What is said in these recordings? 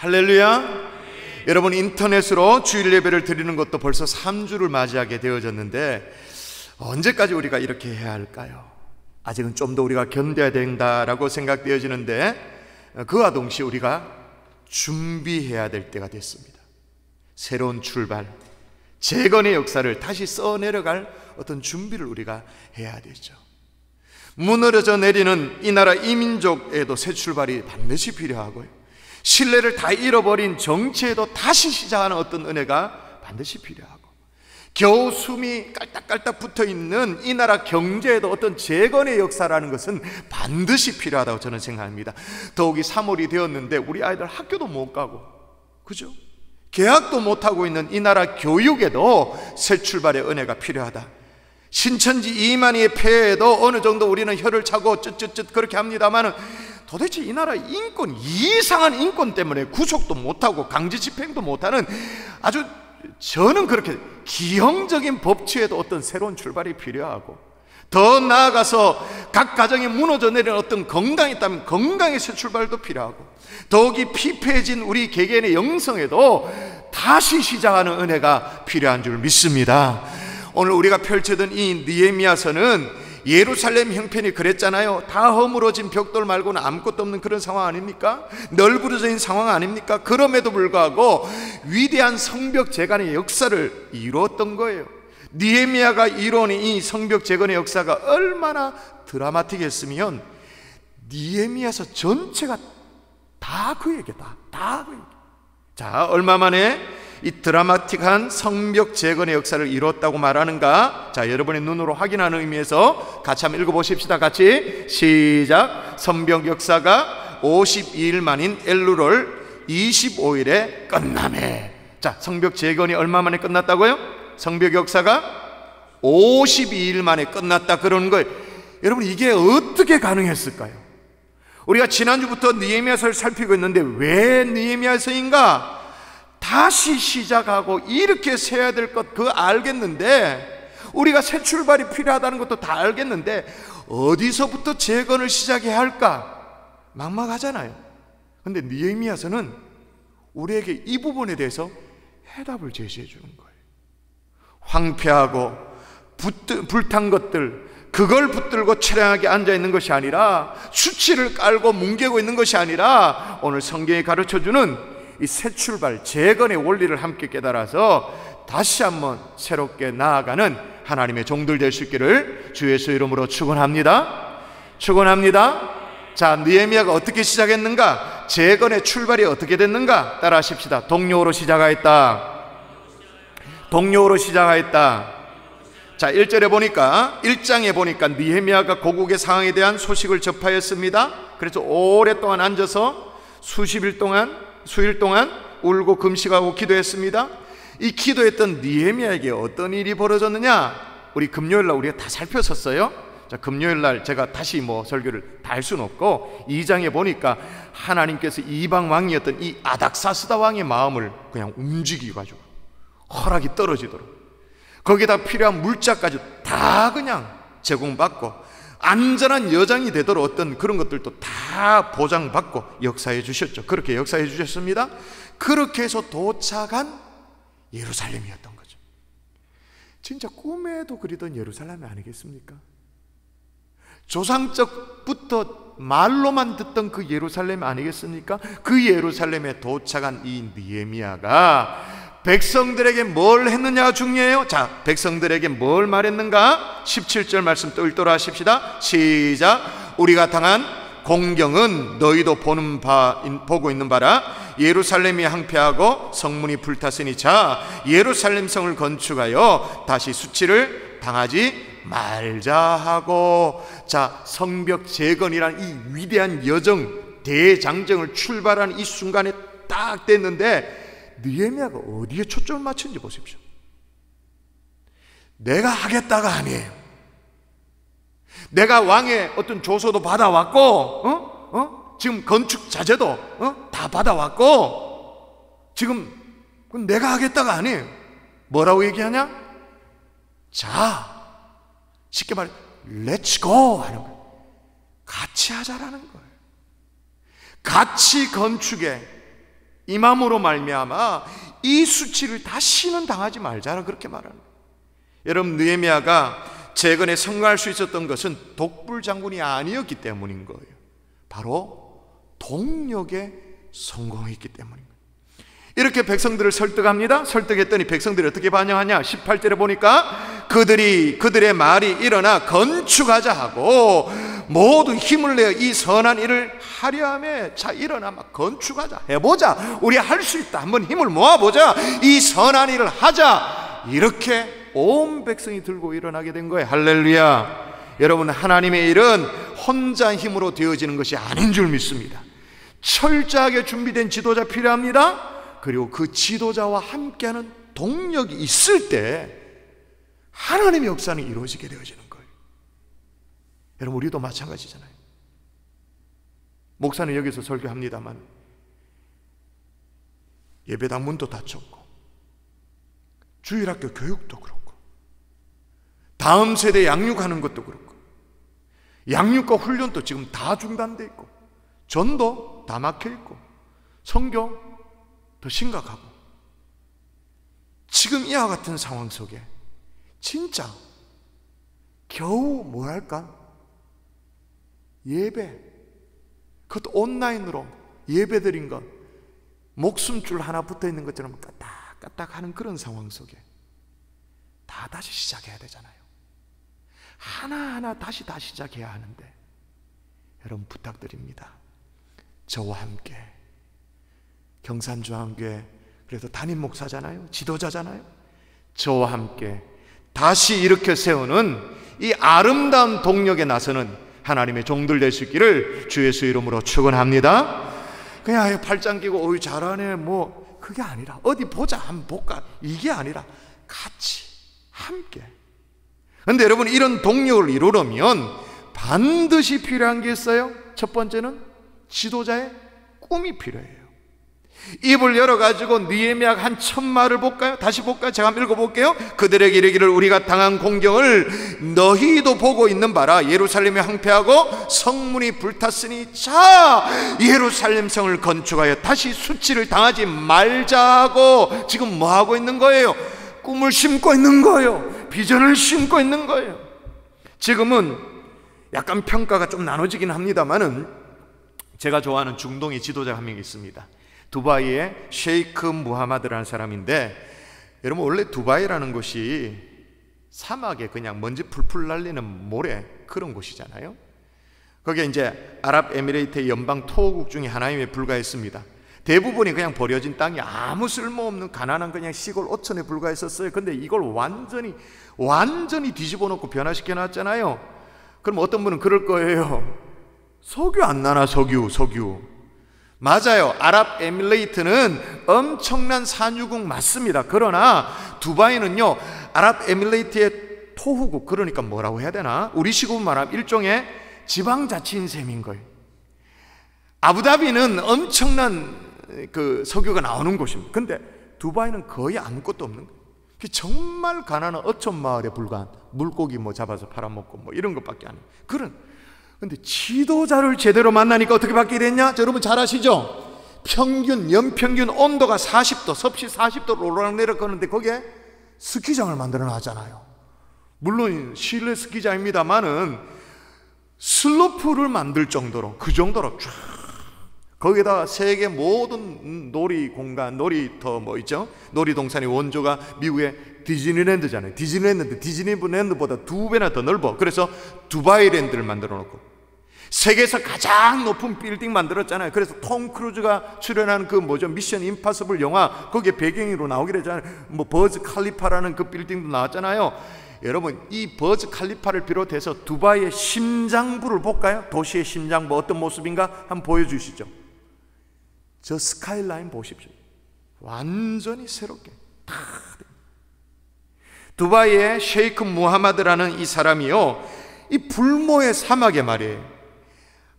할렐루야. 여러분, 인터넷으로 주일 예배를 드리는 것도 벌써 3주를 맞이하게 되어졌는데 언제까지 우리가 이렇게 해야 할까요? 아직은 좀 더 우리가 견뎌야 된다라고 생각되어지는데 그와 동시에 우리가 준비해야 될 때가 됐습니다. 새로운 출발, 재건의 역사를 다시 써내려갈 어떤 준비를 우리가 해야 되죠. 무너져 내리는 이 나라 이민족에도 새 출발이 반드시 필요하고요, 신뢰를 다 잃어버린 정치에도 다시 시작하는 어떤 은혜가 반드시 필요하고, 겨우 숨이 깔딱깔딱 붙어있는 이 나라 경제에도 어떤 재건의 역사라는 것은 반드시 필요하다고 저는 생각합니다. 더욱이 3월이 되었는데 우리 아이들 학교도 못 가고, 그죠? 개학도 못하고 있는 이 나라 교육에도 새 출발의 은혜가 필요하다. 신천지 이만희의 폐해에도 어느 정도 우리는 혀를 차고 쯧쯧쯧 그렇게 합니다만, 도대체 이 나라 인권, 이상한 인권 때문에 구속도 못하고 강제 집행도 못하는 아주, 저는 그렇게 기형적인 법치에도 어떤 새로운 출발이 필요하고, 더 나아가서 각 가정에 무너져 내리는 어떤 건강이 있다면 건강의 새 출발도 필요하고, 더욱이 피폐해진 우리 개개인의 영성에도 다시 시작하는 은혜가 필요한 줄 믿습니다. 오늘 우리가 펼쳐든 이 느헤미야서는 예루살렘 형편이 그랬잖아요. 다 허물어진 벽돌 말고는 아무것도 없는 그런 상황 아닙니까? 널브러져 있는 상황 아닙니까? 그럼에도 불구하고 위대한 성벽 재건의 역사를 이루었던 거예요. 느헤미야가 이루어낸 이 성벽 재건의 역사가 얼마나 드라마틱했으면 느헤미야서 전체가 다 그 얘기다. 다 그 얘기. 자, 얼마 만에 이 드라마틱한 성벽 재건의 역사를 이뤘다고 말하는가? 자, 여러분의 눈으로 확인하는 의미에서 같이 한번 읽어보십시다. 같이 시작. 성벽 역사가 52일 만인 엘루월 25일에 끝나매. 자, 성벽 재건이 얼마 만에 끝났다고요? 성벽 역사가 52일 만에 끝났다 그러는 거예요. 여러분, 이게 어떻게 가능했을까요? 우리가 지난주부터 느헤미야서를 살피고 있는데 왜 느헤미야서인가? 다시 시작하고 이렇게 세야 될 것 그거 알겠는데, 우리가 새 출발이 필요하다는 것도 다 알겠는데 어디서부터 재건을 시작해야 할까? 막막하잖아요. 근데 느헤미야서는 우리에게 이 부분에 대해서 해답을 제시해 주는 거예요. 황폐하고 불탄 것들, 그걸 붙들고 처량하게 앉아있는 것이 아니라, 수치를 깔고 뭉개고 있는 것이 아니라, 오늘 성경이 가르쳐주는 이 새 출발, 재건의 원리를 함께 깨달아서 다시 한번 새롭게 나아가는 하나님의 종들 될 수 있기를 주 예수 이름으로 축원합니다. 축원합니다. 자, 느헤미야가 어떻게 시작했는가? 재건의 출발이 어떻게 됐는가? 따라 하십시다. 동료로 시작하였다. 동료로 시작하였다. 자, 1절에 보니까, 1장에 보니까 느헤미야가 고국의 상황에 대한 소식을 접하였습니다. 그래서 오랫동안 앉아서 수일 동안 울고 금식하고 기도했습니다. 이 기도했던 느헤미야에게 어떤 일이 벌어졌느냐? 우리 금요일날 우리가 다 살폈었어요. 자, 금요일날 제가 다시 설교를 다 할 수는 없고, 2장에 보니까 하나님께서 이방 왕이었던 이 아닥사스다 왕의 마음을 그냥 움직이가지고 허락이 떨어지도록, 거기다 필요한 물자까지 다 그냥 제공받고 안전한 여정이 되도록 어떤 그런 것들도 다 보장받고 역사해 주셨죠. 그렇게 역사해 주셨습니다. 그렇게 해서 도착한 예루살렘이었던 거죠. 진짜 꿈에도 그리던 예루살렘이 아니겠습니까? 조상적부터 말로만 듣던 그 예루살렘 아니겠습니까? 그 예루살렘에 도착한 이 느헤미야가 백성들에게 뭘 했느냐가 중요해요. 자, 백성들에게 뭘 말했는가? 17절 말씀 또 읽도록 하십시다. 시작. 우리가 당한 공경은 너희도 보고 있는 바라. 예루살렘이 항폐하고 성문이 불탔으니 자, 예루살렘 성을 건축하여 다시 수치를 당하지 말자 하고, 자, 성벽 재건이란 이 위대한 여정, 대장정을 출발하는 이 순간에 딱 됐는데, 느헤미야가 어디에 초점을 맞춘지 보십시오. 내가 하겠다가 아니에요. 내가 왕의 어떤 조서도 받아왔고, 지금 건축 자재도 다 받아왔고, 지금 그건 내가 하겠다가 아니에요. 뭐라고 얘기하냐? 자, 쉽게 말해 Let's go 하는 거예요. 같이 하자라는 거예요. 같이 건축에 임함으로 말미암아 이 수치를 다시는 당하지 말자라 그렇게 말하는 거예요. 여러분, 느헤미야가 재건에 성공할 수 있었던 것은 독불 장군이 아니었기 때문인 거예요. 바로 동력에 성공했기 때문인 거예요. 이렇게 백성들을 설득합니다. 설득했더니 백성들이 어떻게 반응하냐? 18절에 보니까 그들의 말이 일어나 건축하자 하고 모두 힘을 내어 이 선한 일을 하려 하며, 자 일어나 막 건축하자, 해보자, 우리 할 수 있다, 한번 힘을 모아보자, 이 선한 일을 하자, 이렇게 온 백성이 들고 일어나게 된 거예요. 할렐루야. 여러분, 하나님의 일은 혼자 힘으로 되어지는 것이 아닌 줄 믿습니다. 철저하게 준비된 지도자 필요합니다. 그리고 그 지도자와 함께하는 동력이 있을 때 하나님의 역사는 이루어지게 되어지는 거예요. 여러분, 우리도 마찬가지잖아요. 목사는 여기서 설교합니다만 예배당 문도 닫혔고 주일학교 교육도 그렇고 다음 세대 양육하는 것도 그렇고 양육과 훈련도 지금 다 중단돼 있고 전도 다 막혀 있고 선교 더 심각하고, 지금 이와 같은 상황 속에 진짜 겨우 뭐랄까, 예배, 그것도 온라인으로 예배드린 것 목숨줄 하나 붙어있는 것처럼 까딱까딱 하는 그런 상황 속에 다 다시 시작해야 되잖아요. 하나하나 다시 시작해야 하는데, 여러분 부탁드립니다. 저와 함께, 경산중앙교회 그래도 담임 목사잖아요, 지도자잖아요, 저와 함께 다시 일으켜 세우는 이 아름다운 동력에 나서는 하나님의 종들 될 수 있기를 주 예수 이름으로 축원합니다. 그냥 팔짱 끼고 어이 잘하네 뭐 그게 아니라, 어디 보자 한번 볼까, 이게 아니라 같이 함께. 그런데 여러분, 이런 동력을 이루려면 반드시 필요한 게 있어요. 첫 번째는 지도자의 꿈이 필요해요. 입을 열어가지고 느헤미야가 한 천마를 볼까요? 다시 볼까요? 제가 한번 읽어볼게요. 그들에게 이르기를 우리가 당한 공경을 너희도 보고 있는 바라. 예루살렘이 황폐하고 성문이 불탔으니 자 예루살렘 성을 건축하여 다시 수치를 당하지 말자고. 지금 뭐 하고 있는 거예요? 꿈을 심고 있는 거예요. 비전을 심고 있는 거예요. 지금은 약간 평가가 좀 나눠지긴 합니다만은 제가 좋아하는 중동의 지도자 한 명 있습니다. 두바이의 셰이크 무하마드라는 사람인데, 여러분 원래 두바이라는 곳이 사막에 그냥 먼지 풀풀 날리는 모래 그런 곳이잖아요. 거기에 이제 아랍에미레이트의 연방 토호국 중에 하나임에 불과했습니다. 대부분이 그냥 버려진 땅이 아무 쓸모없는 가난한 그냥 시골 어촌에 불과했었어요. 근데 이걸 완전히 뒤집어 놓고 변화시켜 놨잖아요. 그럼 어떤 분은 그럴 거예요. 석유 안 나나, 석유. 맞아요. 아랍에미레이트는 엄청난 산유국 맞습니다. 그러나 두바이는요, 아랍에미레이트의 토후국, 그러니까 뭐라고 해야 되나, 우리 식으로 말하면 일종의 지방자치인 셈인 거예요. 아부다비는 엄청난 그 석유가 나오는 곳입니다. 근데 두바이는 거의 아무것도 없는 거예요. 정말 가난한 어촌 마을에 불과한, 물고기 뭐 잡아서 팔아먹고 뭐 이런 것밖에 안 해요. 근데 지도자를 제대로 만나니까 어떻게 바뀌게 됐냐? 여러분 잘 아시죠? 연평균 온도가 40도, 섭씨 40도로 오르락내리락 하는데 거기에 스키장을 만들어 놨잖아요. 물론 실내 스키장입니다만은 슬로프를 만들 정도로, 그 정도로 쫙, 거기에다가 세계 모든 놀이공간, 놀이터 뭐 있죠? 놀이동산의 원조가 미국의 디즈니랜드잖아요. 디즈니랜드보다 2배나 더 넓어. 그래서 두바이랜드를 만들어 놓고 세계에서 가장 높은 빌딩 만들었잖아요. 그래서 톰 크루즈가 출연한 그 미션 임파서블 영화, 거기에 배경으로 나오기로 했잖아요. 뭐 버즈 칼리파라는 그 빌딩도 나왔잖아요. 여러분, 이 버즈 칼리파를 비롯해서 두바이의 심장부를 볼까요? 도시의 심장부 어떤 모습인가 한번 보여주시죠. 저 스카이라인 보십시오. 완전히 새롭게 다. 두바이의 셰이크 무하마드라는 이 사람이요, 이 불모의 사막에 말이에요,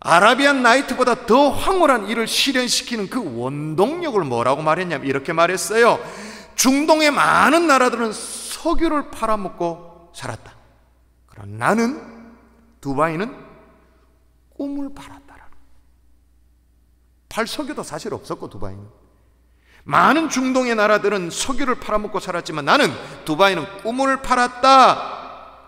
아라비안 나이트보다 더 황홀한 일을 실현시키는 그 원동력을 뭐라고 말했냐면 이렇게 말했어요. 중동의 많은 나라들은 석유를 팔아먹고 살았다. 그러나 나는, 두바이는 꿈을 팔았다라는. 팔석유도 사실 없었고 두바이는 많은 중동의 나라들은 석유를 팔아먹고 살았지만 나는 두바이는 꿈을 팔았다.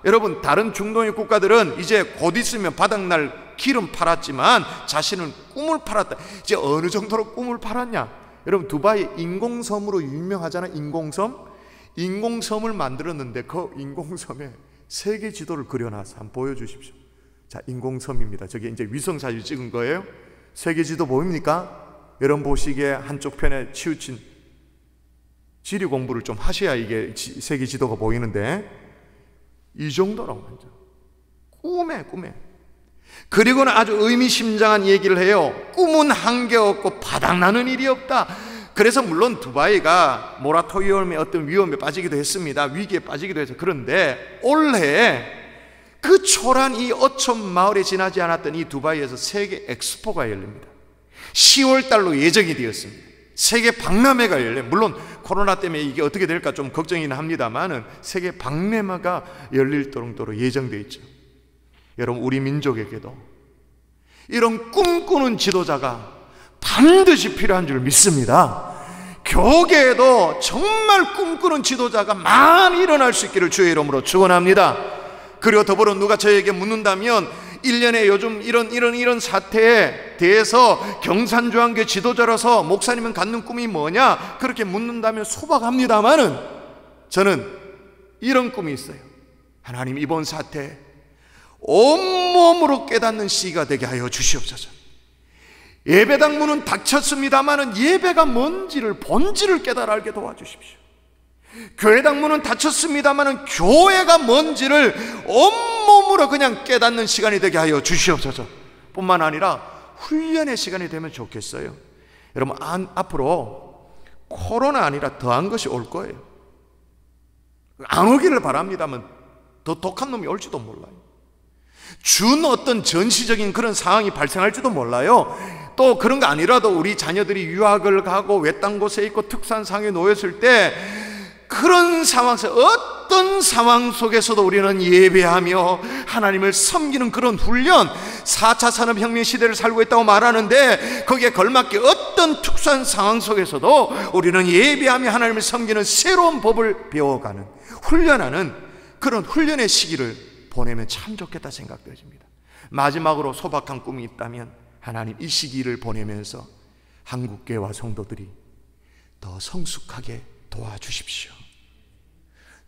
여러분, 다른 중동의 국가들은 이제 곧 있으면 바닥날 기름 팔았지만 자신은 꿈을 팔았다. 이제 어느 정도로 꿈을 팔았냐? 여러분, 두바이 인공섬으로 유명하잖아. 인공섬을 만들었는데 그 인공섬에 세계 지도를 그려놔서 한번 보여주십시오. 자, 인공섬입니다. 저게 이제 위성사진 찍은 거예요. 세계 지도 보입니까? 여러분 보시기에 한쪽 편에 치우친, 지리 공부를 좀 하셔야 이게 세계 지도가 보이는데 이 정도라고 하죠. 꿈에. 그리고는 아주 의미심장한 얘기를 해요. 꿈은 한계 없고 바닥나는 일이 없다. 그래서 물론 두바이가 모라토리엄의 어떤 위험에 빠지기도 했습니다. 위기에 빠지기도 해서. 그런데 올해 그 초란 이 어촌 마을에 지나지 않았던 이 두바이에서 세계 엑스포가 열립니다. 10월 달로 예정이 되었습니다. 세계 박람회가 열려요. 물론 코로나 때문에 이게 어떻게 될까 좀 걱정이긴 합니다만은 세계 박람회가 열릴 정도로 예정되어 있죠. 여러분, 우리 민족에게도 이런 꿈꾸는 지도자가 반드시 필요한 줄 믿습니다. 교계에도 정말 꿈꾸는 지도자가 많이 일어날 수 있기를 주의 이름으로 축원합니다. 그리고 더불어 누가 저에게 묻는다면 1년에 요즘 이런 사태에 대해서 경산중앙교 지도자로서 목사님은 갖는 꿈이 뭐냐? 그렇게 묻는다면 소박합니다만은 저는 이런 꿈이 있어요. 하나님, 이번 사태에 온몸으로 깨닫는 시기가 되게 하여 주시옵소서. 예배당 문은 닫혔습니다마는 예배가 뭔지를, 본질을 깨달아 알게 도와주십시오. 교회당 문은 닫혔습니다마는 교회가 뭔지를 온몸으로 그냥 깨닫는 시간이 되게 하여 주시옵소서. 뿐만 아니라 훈련의 시간이 되면 좋겠어요. 여러분, 앞으로 코로나 아니라 더한 것이 올 거예요. 안 오기를 바랍니다만 더 독한 놈이 올지도 몰라요. 준 어떤 전시적인 그런 상황이 발생할지도 몰라요. 또 그런 거 아니라도 우리 자녀들이 유학을 가고 외딴 곳에 있고 특수한 상황에 놓였을 때 그런 상황 속, 어떤 상황 속에서도 우리는 예배하며 하나님을 섬기는 그런 훈련, 4차 산업혁명 시대를 살고 있다고 말하는데 거기에 걸맞게 어떤 특수한 상황 속에서도 우리는 예배하며 하나님을 섬기는 새로운 법을 배워가는, 훈련하는 그런 훈련의 시기를 보내면 참 좋겠다 생각되어집니다. 마지막으로 소박한 꿈이 있다면 하나님, 이 시기를 보내면서 한국교회와 성도들이 더 성숙하게 도와주십시오.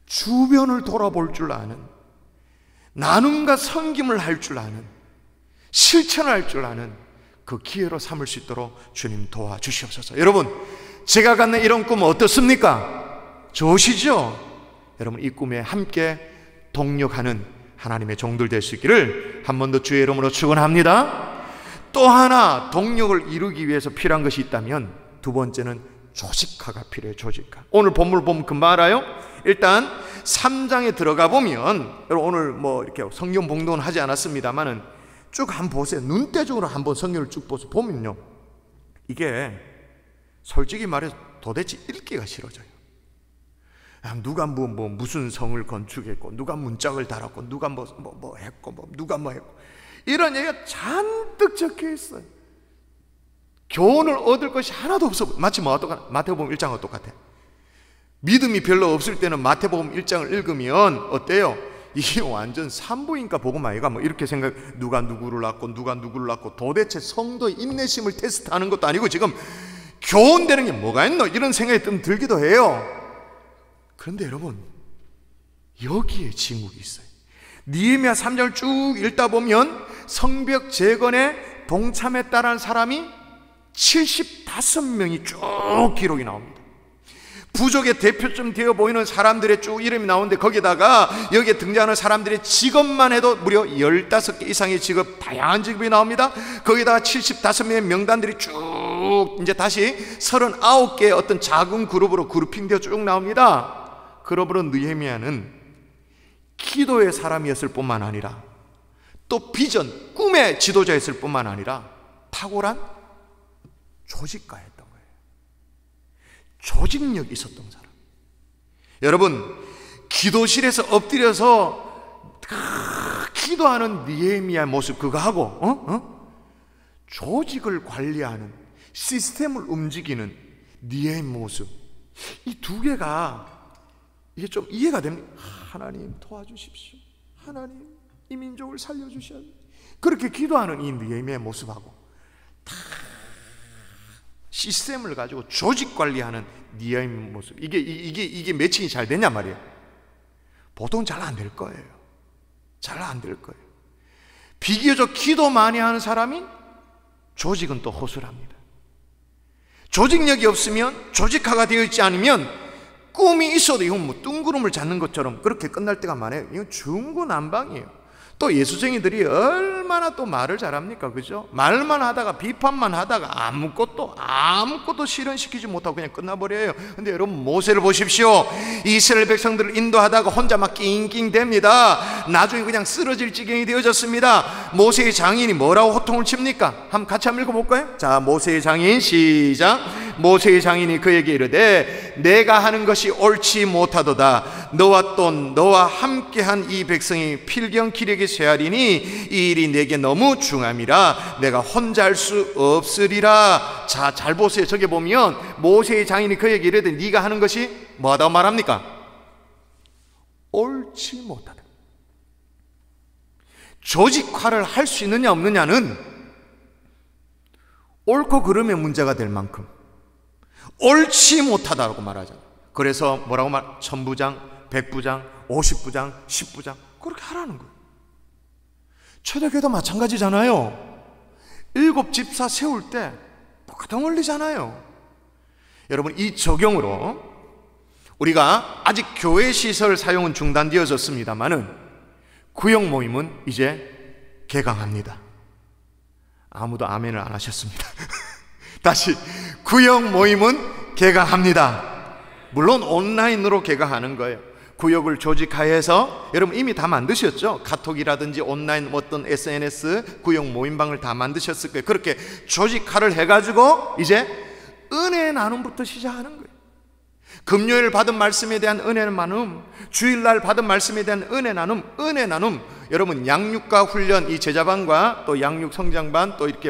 주변을 돌아볼 줄 아는, 나눔과 섬김을 할 줄 아는, 실천할 줄 아는 그 기회로 삼을 수 있도록 주님 도와주시옵소서. 여러분, 제가 갖는 이런 꿈은 어떻습니까? 좋으시죠? 여러분, 이 꿈에 함께 동력하는 하나님의 종들 될 수 있기를 한 번 더 주의 이름으로 축원합니다. 또 하나 동력을 이루기 위해서 필요한 것이 있다면 두 번째는 조직화가 필요해요. 조직화. 오늘 본문을 보면 금방 알아요. 일단 3장에 들어가 보면, 여러분 오늘 뭐 이렇게 성경 봉독은 하지 않았습니다만은 쭉 한번 보세요. 눈대중으로 한번 성경을 쭉 보면요, 이게 솔직히 말해서 도대체 읽기가 싫어져요. 누가 무슨 성을 건축했고, 누가 문짝을 달았고, 누가 뭐 했고, 누가 뭐 했고, 이런 얘기가 잔뜩 적혀 있어요. 교훈을 얻을 것이 하나도 없어. 마치 마태복음 1장과 똑같아. 믿음이 별로 없을 때는 마태복음 1장을 읽으면 어때요? 이게 완전 산부인과 복음 아이가 뭐 이렇게 생각, 누가 누구를 낳고 누가 누구를 낳고, 도대체 성도의 인내심을 테스트하는 것도 아니고 지금 교훈되는 게 뭐가 있노? 이런 생각이 좀 들기도 해요. 그런데 여러분, 여기에 징후가 있어요. 느헤미야 3장을 쭉 읽다 보면 성벽 재건에 동참했다라는 사람이 75명이 쭉 기록이 나옵니다. 부족의 대표점 되어 보이는 사람들의 쭉 이름이 나오는데 거기다가 여기에 등장하는 사람들의 직업만 해도 무려 15개 이상의 직업, 다양한 직업이 나옵니다. 거기다가 75명의 명단들이 쭉 이제 다시 39개의 어떤 작은 그룹으로 그룹핑되어 쭉 나옵니다. 그러므로 느헤미야는 기도의 사람이었을 뿐만 아니라 또 비전, 꿈의 지도자였을 뿐만 아니라 탁월한 조직가였던 거예요. 조직력이 있었던 사람. 여러분, 기도실에서 엎드려서 기도하는 느헤미야의 모습 그거 하고 조직을 관리하는, 시스템을 움직이는 니의 모습, 이 두 개가 이게 좀 이해가 됩니다. 하나님 도와주십시오. 하나님 이 민족을 살려주셔야 돼요. 그렇게 기도하는 이 느헤미야의 모습하고 다 시스템을 가지고 조직 관리하는 느헤미야의 모습, 이게 매칭이 잘 되냐 말이에요. 보통 잘 안 될 거예요. 잘 안 될 거예요. 비교적 기도 많이 하는 사람이 조직은 또 허술합니다. 조직력이 없으면, 조직화가 되어 있지 않으면 꿈이 있어도 이건 뭐 뜬구름을 잡는 것처럼 그렇게 끝날 때가 많아요. 이건 중구난방이에요. 또 예수쟁이들이 얼마나 또 말을 잘합니까? 그죠? 말만 하다가, 비판만 하다가 아무것도 실현시키지 못하고 그냥 끝나버려요. 근데 여러분, 모세를 보십시오. 이스라엘 백성들을 인도하다가 혼자 막 낑낑 됩니다. 나중에 그냥 쓰러질 지경이 되어졌습니다. 모세의 장인이 뭐라고 호통을 칩니까? 같이 한번 읽어볼까요? 자, 모세의 장인 시작. 모세의 장인이 그에게 이르되 내가 하는 것이 옳지 못하도다. 너와 함께한 이 백성이 필경 기력이 쇠하리니 이 일이 내게 너무 중함이라 내가 혼자 할 수 없으리라. 자, 잘 보세요. 저기 보면 모세의 장인이 그에게 이르되 네가 하는 것이 뭐하다고 말합니까? 옳지 못하다. 조직화를 할 수 있느냐 없느냐는 옳고 그름의 문제가 될 만큼 옳지 못하다고 말하잖아요. 그래서 뭐라고 천부장, 백부장, 50부장, 10부장 그렇게 하라는 거예요. 초대교회도 마찬가지잖아요. 7집사 세울 때 똑같은 원리잖아요. 여러분, 이 적용으로 우리가 아직 교회 시설 사용은 중단되어졌습니다만은 구역 모임은 이제 개강합니다. 아무도 아멘을 안 하셨습니다. 다시, 구역 모임은 개강합니다. 물론 온라인으로 개강하는 거예요. 구역을 조직화해서, 여러분 이미 다 만드셨죠? 카톡이라든지 온라인 어떤 SNS 구역 모임방을 다 만드셨을 거예요. 그렇게 조직화를 해가지고 이제 은혜 나눔부터 시작하는 거예요. 금요일 받은 말씀에 대한 은혜 나눔, 주일날 받은 말씀에 대한 은혜 나눔. 여러분, 양육과 훈련, 이 제자반과 또 양육 성장반, 또 이렇게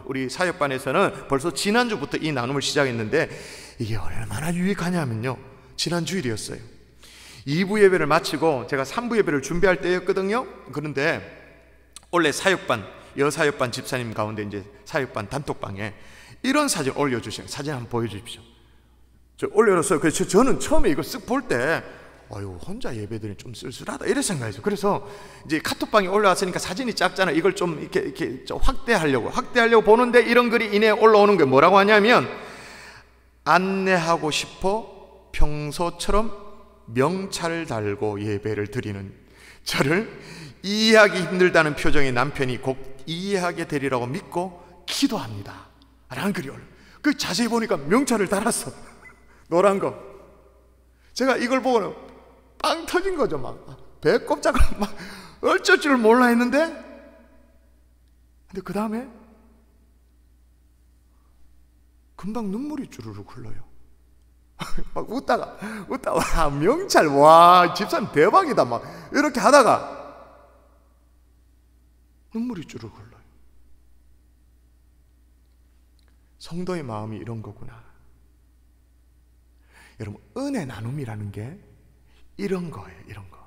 우리 사역반에서는 벌써 지난주부터 이 나눔을 시작했는데 이게 얼마나 유익하냐면요, 지난 주일이었어요. 2부 예배를 마치고 제가 3부 예배를 준비할 때였거든요. 그런데 원래 사역반, 여사역반 집사님 가운데 이제 사역반 단톡방에 이런 사진 올려주세요. 사진 한번 보여주십시오. 저 올려놨어요. 그래서 저는 처음에 이거 쓱 볼 때 혼자 예배드리면 좀 쓸쓸하다 이런 생각했어요. 그래서 이제 카톡방에 올라왔으니까 사진이 작잖아. 이걸 좀 이렇게 좀 확대하려고 보는데 이런 글이 이내 올라오는 게 뭐라고 하냐면, 안내하고 싶어 평소처럼 명찰 달고 예배를 드리는 저를 이해하기 힘들다는 표정의 남편이 곧 이해하게 되리라고 믿고 기도합니다 라는 글이 올라요. 그 자세히 보니까 명찰을 달았어. 노란 거. 제가 이걸 보고는 빵 터진 거죠. 막 배꼽자가 막 어쩔 줄 몰라 했는데, 근데 그 다음에 금방 눈물이 주르륵 흘러요. 막 웃다가 와, 명찰, 와, 집사님 대박이다 막 이렇게 하다가 눈물이 주르륵 흘러요. 성도의 마음이 이런 거구나. 여러분, 은혜 나눔이라는 게 이런 거예요. 이런 거.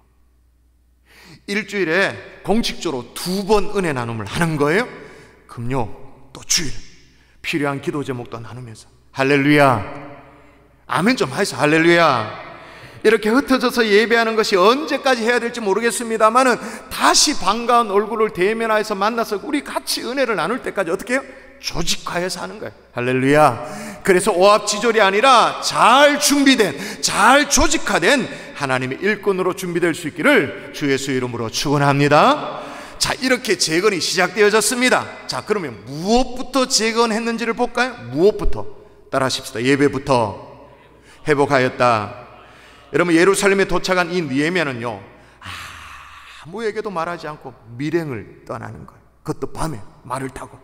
일주일에 공식적으로 2번 은혜 나눔을 하는 거예요. 금요 또 주일 필요한 기도 제목도 나누면서 할렐루야, 아멘 좀 하세요. 할렐루야. 이렇게 흩어져서 예배하는 것이 언제까지 해야 될지 모르겠습니다만은 다시 반가운 얼굴을 대면하여서 만나서 우리 같이 은혜를 나눌 때까지 어떻게 해요? 조직화해서 하는 거예요. 할렐루야. 그래서 오합지졸이 아니라 잘 준비된, 잘 조직화된 하나님의 일꾼으로 준비될 수 있기를 주 예수 이름으로 축원합니다. 자, 이렇게 재건이 시작되어졌습니다. 자, 그러면 무엇부터 재건했는지를 볼까요? 무엇부터? 따라하십시다. 예배부터 회복하였다. 여러분, 예루살렘에 도착한 이 느헤미야는요, 아무에게도 말하지 않고 밀행을 떠나는 거예요. 그것도 밤에 말을 타고.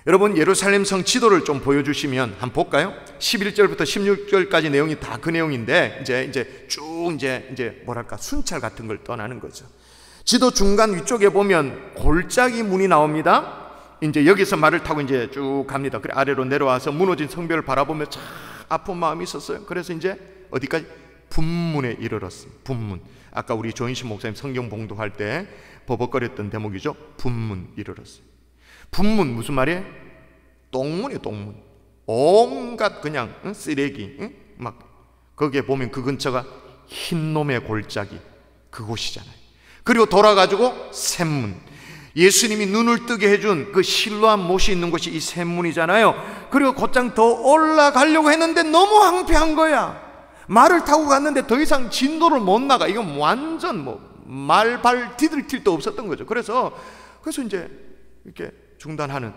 여러분, 예루살렘 성 지도를 좀 보여주시면 한번 볼까요? 11절부터 16절까지 내용이 다 그 내용인데, 이제 쭉 이제 뭐랄까 순찰 같은 걸 떠나는 거죠. 지도 중간 위쪽에 보면 골짜기 문이 나옵니다. 이제 여기서 말을 타고 이제 쭉 갑니다. 그래 아래로 내려와서 무너진 성벽을 바라보며 쫙 아픈 마음이 있었어요. 그래서 이제 어디까지? 분문에 이르렀어요. 분문. 아까 우리 조인신 목사님 성경 봉독할 때 버벅거렸던 대목이죠. 분문 이르렀어요. 분문 무슨 말이에요? 똥문이에요. 똥문. 온갖 그냥 쓰레기, 막 거기에 보면 그 근처가 흰놈의 골짜기, 그곳이잖아요. 그리고 돌아가지고 샘문, 예수님이 눈을 뜨게 해준 그 실로암 못이 있는 곳이 이 샘문이잖아요. 그리고 곧장 더 올라가려고 했는데 너무 황폐한 거야. 말을 타고 갔는데 더 이상 진도를 못 나가. 이건 완전 말발 디딜 틈도 없었던 거죠. 그래서 이제 이렇게 중단하는.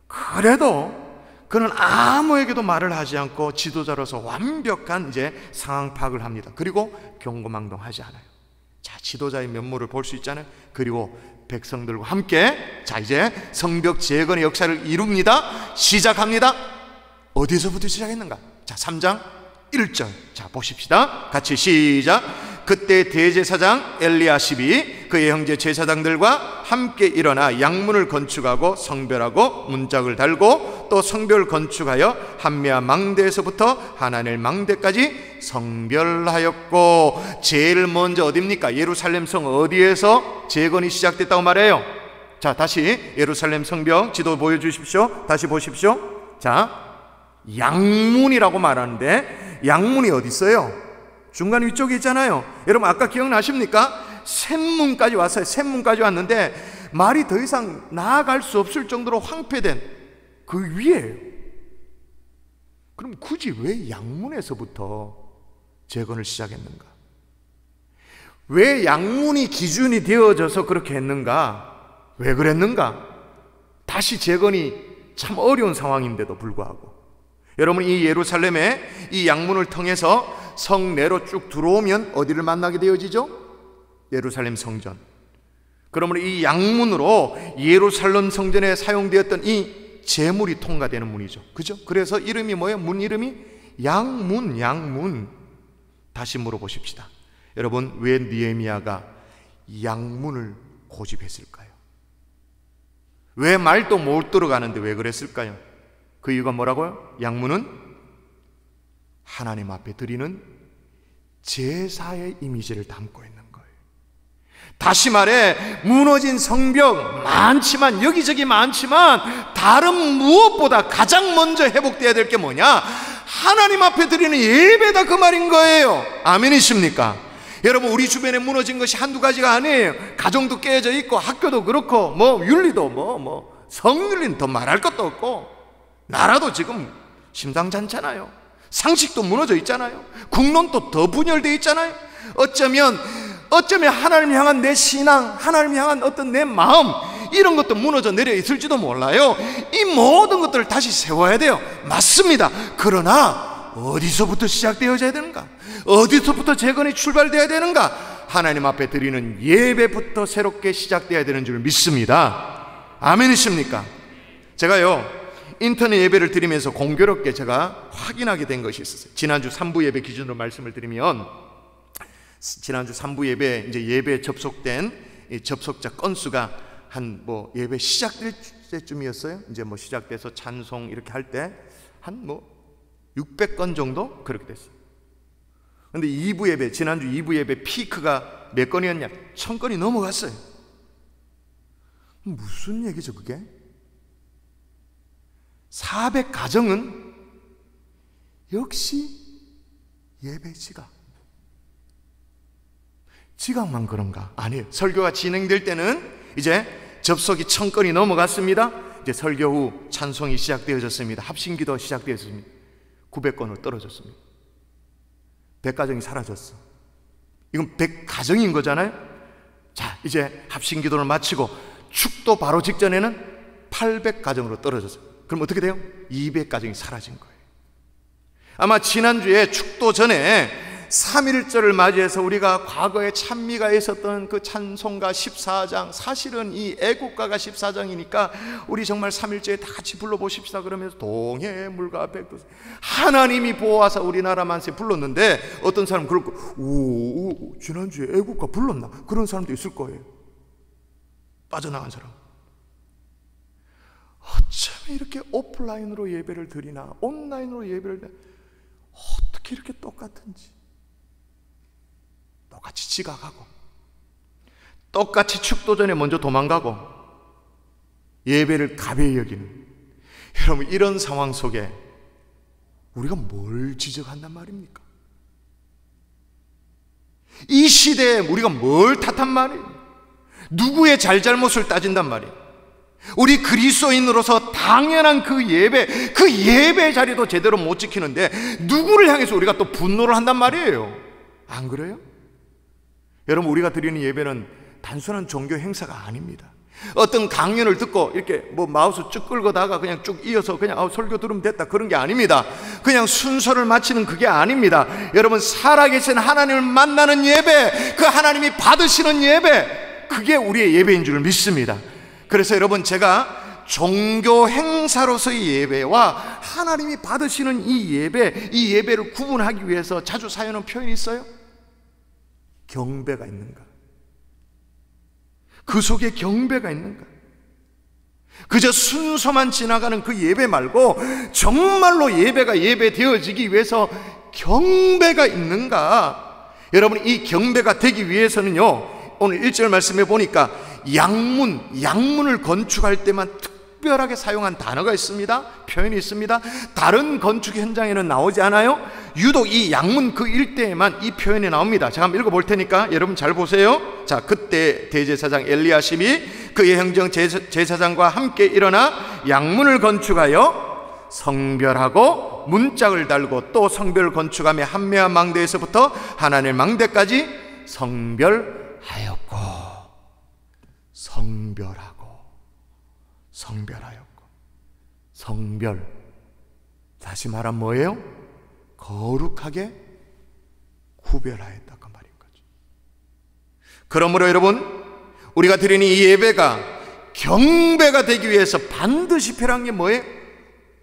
그래도 그는 아무에게도 말을 하지 않고 지도자로서 완벽한 이제 상황 파악을 합니다. 그리고 경고망동하지 않아요. 자, 지도자의 면모를 볼 수 있잖아요. 그리고 백성들과 함께 자, 이제 성벽 재건의 역사를 이룹니다. 시작합니다. 어디서부터 시작했는가? 자, 3장 1절. 자, 보십시다. 같이 시작. 그때 대제사장 엘리야십이 그의 형제 제사장들과 함께 일어나 양문을 건축하고 성별하고 문짝을 달고 또 성벽을 건축하여 한메아 망대에서부터 하나넬 망대까지 성별하였고, 제일 먼저 어디입니까? 예루살렘 성 어디에서 재건이 시작됐다고 말해요? 자, 다시 예루살렘 성벽 지도 보여주십시오. 다시 보십시오. 자, 양문이라고 말하는데 양문이 어디 있어요? 중간 위쪽에 있잖아요. 여러분 아까 기억나십니까? 샘문까지 왔어요. 샘문까지 왔는데 말이 더 이상 나아갈 수 없을 정도로 황폐된 그 위에요. 그럼 굳이 왜 양문에서부터 재건을 시작했는가? 왜 양문이 기준이 되어져서 그렇게 했는가? 왜 그랬는가? 다시 재건이 참 어려운 상황인데도 불구하고 여러분, 이 예루살렘에 이 양문을 통해서 성내로 쭉 들어오면 어디를 만나게 되어지죠? 예루살렘 성전. 그러므로 이 양문으로 예루살렘 성전에 사용되었던 이 제물이 통과되는 문이죠. 그죠? 그래서 이름이 뭐예요? 문 이름이 양문, 양문. 다시 물어보십시다. 여러분, 왜 느헤미야가 양문을 고집했을까요? 왜 말도 못 들어가는데 왜 그랬을까요? 그 이유가 뭐라고요? 양문은 하나님 앞에 드리는 제사의 이미지를 담고 있는 거예요. 다시 말해, 무너진 성벽 많지만, 여기저기 많지만 다른 무엇보다 가장 먼저 회복돼야 될 게 뭐냐? 하나님 앞에 드리는 예배다, 그 말인 거예요. 아멘이십니까? 여러분, 우리 주변에 무너진 것이 한두 가지가 아니에요. 가정도 깨져 있고, 학교도 그렇고, 윤리도 성윤리는 더 말할 것도 없고, 나라도 지금 심상찮잖아요. 상식도 무너져 있잖아요. 국론도 더 분열되어 있잖아요. 어쩌면 하나님 향한 내 신앙, 하나님 향한 어떤 내 마음, 이런 것도 무너져 내려 있을지도 몰라요. 이 모든 것들을 다시 세워야 돼요. 맞습니다. 그러나 어디서부터 시작되어져야 되는가? 어디서부터 재건이 출발되어야 되는가? 하나님 앞에 드리는 예배부터 새롭게 시작되어야 되는 줄 믿습니다. 아멘이십니까? 제가요, 인터넷 예배를 드리면서 공교롭게 제가 확인하게 된 것이 있었어요. 지난주 3부 예배 기준으로 말씀을 드리면, 지난주 3부 예배 이제 예배에 접속된 이 접속자 건수가 한 예배 시작될 때쯤이었어요. 이제 시작돼서 찬송 이렇게 할 때 한 600건 정도 그렇게 됐어요. 근데 2부 예배, 지난주 2부 예배 피크가 몇 건이었냐? 1000건이 넘어갔어요. 무슨 얘기죠, 그게? 400가정은 역시 예배 지각만 그런가? 아니에요. 설교가 진행될 때는 이제 접속이 1000건이 넘어갔습니다. 이제 설교 후 찬송이 시작되어졌습니다. 합심기도 시작되었습니다. 900건으로 떨어졌습니다. 100가정이 사라졌어. 이건 100가정인 거잖아요. 자, 이제 합심기도를 마치고 축도 바로 직전에는 800가정으로 떨어졌어요. 그럼 어떻게 돼요? 200가정이 사라진 거예요. 아마 지난주에 축도 전에 3.1절을 맞이해서 우리가 과거에 찬미가 있었던 그 찬송가 14장, 사실은 이 애국가가 14장이니까 우리 정말 3.1절에 다 같이 불러보십시다 그러면서 동해 물과 백두, 하나님이 보호하사 우리나라 만세 불렀는데, 어떤 사람은 그럴 거, 오, 지난주에 애국가 불렀나? 그런 사람도 있을 거예요. 빠져나간 사람. 어쩌면 이렇게 오프라인으로 예배를 드리나 온라인으로 예배를 드리나. 어떻게 이렇게 똑같은지. 똑같이 지각하고, 똑같이 축도 전에 먼저 도망가고, 예배를 가벼이 여기는, 여러분, 이런 상황 속에 우리가 뭘 지적한단 말입니까? 이 시대에 우리가 뭘 탓한 말이에요? 누구의 잘잘못을 따진단 말이에요? 우리 그리스도인으로서 당연한 그 예배 자리도 제대로 못 지키는데 누구를 향해서 우리가 또 분노를 한단 말이에요? 안 그래요? 여러분, 우리가 드리는 예배는 단순한 종교 행사가 아닙니다. 어떤 강연을 듣고 이렇게 마우스 쭉 끌고다가 그냥 쭉 이어서 그냥 설교 들으면 됐다, 그런 게 아닙니다. 그냥 순서를 마치는 그게 아닙니다. 여러분, 살아계신 하나님을 만나는 예배, 그 하나님이 받으시는 예배, 그게 우리의 예배인 줄 믿습니다. 그래서 여러분, 제가 종교 행사로서의 예배와 하나님이 받으시는 이 예배를 구분하기 위해서 자주 사용하는 표현이 있어요. 경배가 있는가? 그 속에 경배가 있는가? 그저 순서만 지나가는 그 예배 말고 정말로 예배가 예배되어지기 위해서 경배가 있는가? 여러분, 이 경배가 되기 위해서는요, 오늘 1절 말씀해 보니까 양문을 건축할 때만 특별하게 사용한 단어가 있습니다. 표현이 있습니다. 다른 건축 현장에는 나오지 않아요. 유독 이 양문 그 일대에만 이 표현이 나옵니다. 제가 한번 읽어볼 테니까 여러분 잘 보세요. 자, 그때 대제사장 엘리야십이 그의 형정 제사장과 함께 일어나 양문을 건축하여 성별하고 문짝을 달고 또 성별을 건축하며 한메아 망대에서부터 하나넬 망대까지 성별하였고, 성별하였고, 성별, 다시 말하면 뭐예요? 거룩하게 구별하였다, 그 말인 거죠. 그러므로 여러분, 우리가 드리는 이 예배가 경배가 되기 위해서 반드시 필요한 게 뭐예요?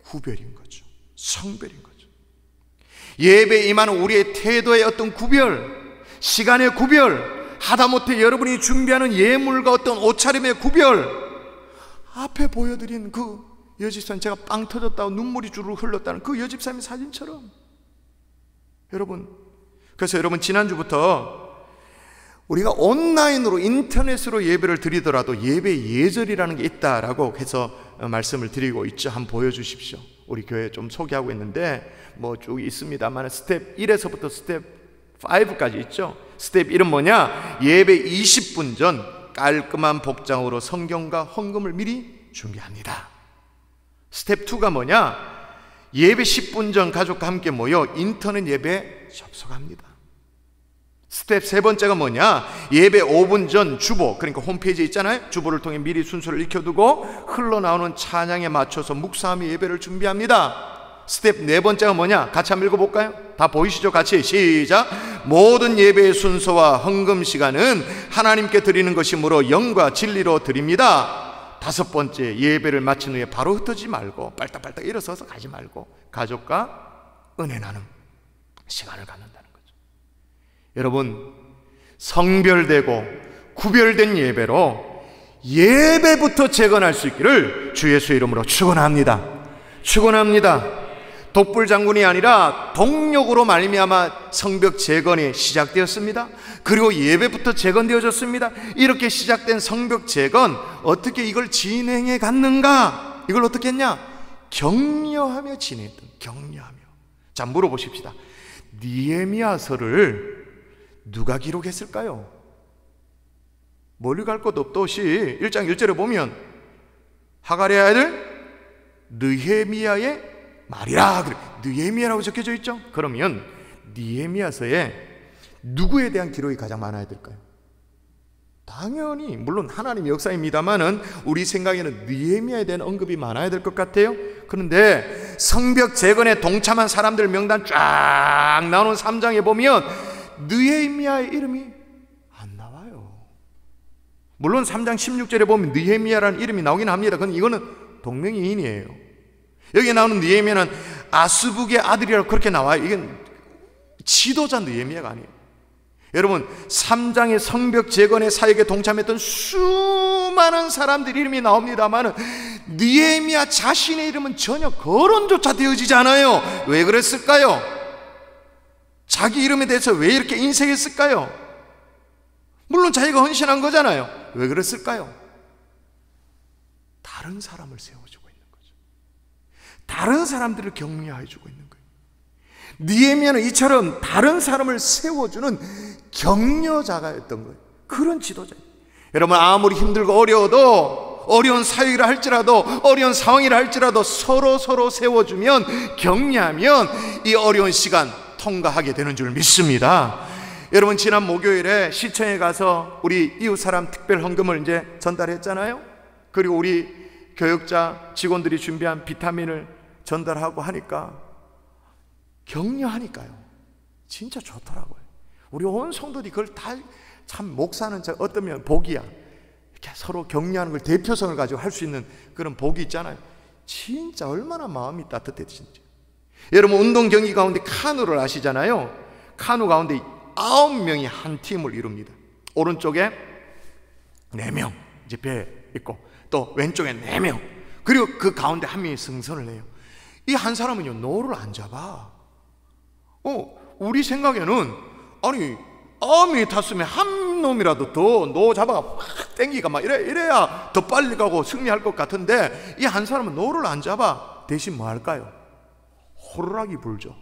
구별인 거죠. 성별인 거죠. 예배에 임하는 우리의 태도의 어떤 구별, 시간의 구별, 하다못해 여러분이 준비하는 예물과 어떤 옷차림의 구별, 앞에 보여드린 그 여집사님, 제가 빵 터졌다고 눈물이 주르르 흘렀다는 그 여집사님 사진처럼, 여러분, 그래서 여러분, 지난주부터 우리가 온라인으로 인터넷으로 예배를 드리더라도 예배 예절이라는 게 있다라고 해서 말씀을 드리고 있죠. 한번 보여주십시오. 우리 교회 좀 소개하고 있는데 쭉 있습니다만 스텝 1에서부터 스텝 5까지 있죠. 스텝 1은 뭐냐? 예배 20분 전 깔끔한 복장으로 성경과 헌금을 미리 준비합니다. 스텝 2가 뭐냐? 예배 10분 전 가족과 함께 모여 인터넷 예배에 접속합니다. 스텝 3번째가 뭐냐? 예배 5분 전 주보, 그러니까 홈페이지 있잖아요. 주보를 통해 미리 순서를 익혀두고 흘러나오는 찬양에 맞춰서 묵상하며 예배를 준비합니다. 스텝 4번째가 뭐냐? 같이 한번 읽어볼까요? 다 보이시죠? 같이 시작. 모든 예배의 순서와 헌금 시간은 하나님께 드리는 것이므로 영과 진리로 드립니다. 5번째, 예배를 마친 후에 바로 흩어지지 말고 빨딱빨딱 일어서서 가지 말고 가족과 은혜 나눔 시간을 갖는다는 거죠. 여러분, 성별되고 구별된 예배로 예배부터 재건할 수 있기를 주 예수 이름으로 축원합니다. 독불 장군이 아니라 동력으로 말미암아 성벽 재건이 시작되었습니다. 그리고 예배부터 재건되어졌습니다. 이렇게 시작된 성벽 재건, 어떻게 이걸 진행해 갔는가? 이걸 어떻게 했냐? 격려하며 진행했던, 격려하며. 자, 물어보십시다. 느헤미야서를 누가 기록했을까요? 멀리 갈 것도 없듯이 1장 1절에 보면 하갈의 아들 느헤미야의 말이라, 그래, 느헤미야라고 적혀져 있죠. 그러면 느헤미야서에 누구에 대한 기록이 가장 많아야 될까요? 당연히 물론 하나님의 역사입니다만은 우리 생각에는 느헤미야에 대한 언급이 많아야 될 것 같아요. 그런데 성벽 재건에 동참한 사람들 명단 쫙 나오는 3장에 보면 느헤미야의 이름이 안 나와요. 물론 3장 16절에 보면 느헤미야라는 이름이 나오긴 합니다. 그건 이거는 동명이인이에요. 여기 나오는 느헤미야는 아스북의 아들이라고 그렇게 나와요. 이건 지도자 느헤미야가 아니에요. 여러분, 3장의 성벽 재건의 사역에 동참했던 수많은 사람들 이름이 나옵니다만 느헤미야 자신의 이름은 전혀 거론조차 되어지지 않아요. 왜 그랬을까요? 자기 이름에 대해서 왜 이렇게 인색했을까요? 물론 자기가 헌신한 거잖아요. 왜 그랬을까요? 다른 사람을 세워주고 있는 거죠. 다른 사람들을 격려해주고 있는 거예요. 느헤미야는 이처럼 다른 사람을 세워주는 격려자가였던 거예요. 그런 지도자예요. 여러분, 아무리 힘들고 어려워도, 어려운 사역이라 할지라도, 어려운 상황이라 할지라도 서로 세워주면, 격려하면 이 어려운 시간 통과하게 되는 줄 믿습니다. 여러분, 지난 목요일에 시청에 가서 우리 이웃사람 특별 헌금을 이제 전달했잖아요. 그리고 우리 교역자 직원들이 준비한 비타민을 전달하고 하니까, 격려하니까요, 진짜 좋더라고요. 우리 온 성도들이 그걸 다, 참 목사는 어떠면 복이야. 이렇게 서로 격려하는 걸 대표성을 가지고 할 수 있는 그런 복이 있잖아요. 진짜 얼마나 마음이 따뜻해. 진짜 여러분, 운동 경기 가운데 카누를 아시잖아요. 카누 가운데 9명이 한 팀을 이룹니다. 오른쪽에 4명 이제 배에 있고, 또 왼쪽에 4명, 그리고 그 가운데 한 명이 승선을 해요. 이 한 사람은요, 노를 안 잡아. 우리 생각에는, 아니 9명이 탔으면 한 놈이라도 더 노 잡아가 확 땡기가 막 이래야 더 빨리 가고 승리할 것 같은데, 이 한 사람은 노를 안 잡아. 대신 뭐 할까요? 호루라기 불죠.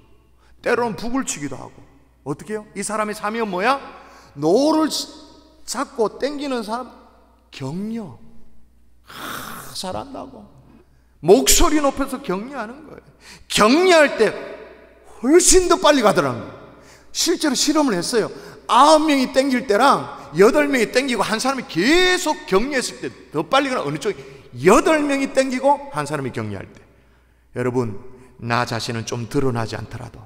때로는 북을 치기도 하고. 어떻게 해요? 이 사람의 사명은 뭐야? 노를 잡고 땡기는 사람 격려. 잘한다고 목소리 높여서 격려하는 거예요. 격려할 때 훨씬 더 빨리 가더라고요. 실제로 실험을 했어요. 9명이 땡길 때랑 8명이 땡기고 한 사람이 계속 격려했을 때 더 빨리 가는 어느 쪽이? 8명이 땡기고 한 사람이 격려할 때. 여러분, 나 자신은 좀 드러나지 않더라도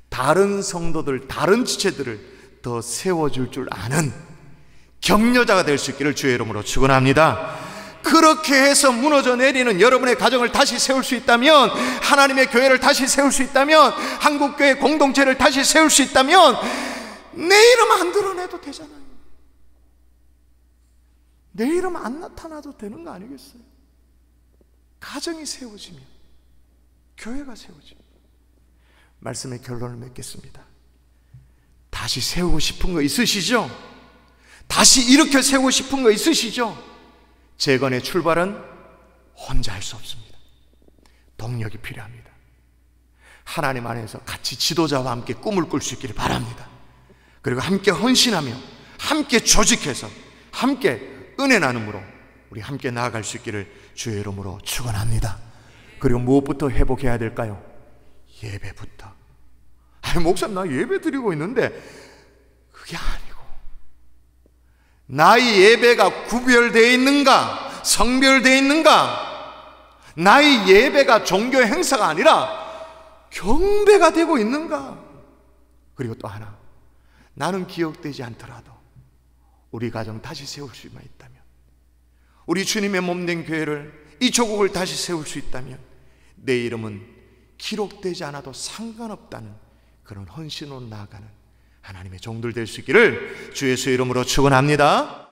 다른 성도들, 다른 지체들을 더 세워줄 줄 아는 격려자가 될 수 있기를 주의 이름으로 축원합니다. 그렇게 해서 무너져 내리는 여러분의 가정을 다시 세울 수 있다면, 하나님의 교회를 다시 세울 수 있다면, 한국교회 공동체를 다시 세울 수 있다면, 내 이름 안 드러내도 되잖아요. 내 이름 안 나타나도 되는 거 아니겠어요? 가정이 세워지면, 교회가 세워지면. 말씀의 결론을 맺겠습니다. 다시 세우고 싶은 거 있으시죠? 다시 일으켜 세우고 싶은 거 있으시죠? 재건의 출발은 혼자 할 수 없습니다. 동력이 필요합니다. 하나님 안에서 같이 지도자와 함께 꿈을 꿀 수 있기를 바랍니다. 그리고 함께 헌신하며, 함께 조직해서, 함께 은혜 나눔으로 우리 함께 나아갈 수 있기를 주의 이름으로 축원합니다. 그리고 무엇부터 회복해야 될까요? 예배부터. 아니, 목사님, 나 예배 드리고 있는데. 그게 아니고, 나의 예배가 구별되어 있는가? 성별되어 있는가? 나의 예배가 종교 행사가 아니라 경배가 되고 있는가? 그리고 또 하나, 나는 기억되지 않더라도 우리 가정 다시 세울 수만 있다면, 우리 주님의 몸된 교회를, 이 조국을 다시 세울 수 있다면, 내 이름은 기록되지 않아도 상관없다는 그런 헌신으로 나아가는 하나님의 종들 될 수 있기를 주 예수의 이름으로 축원합니다.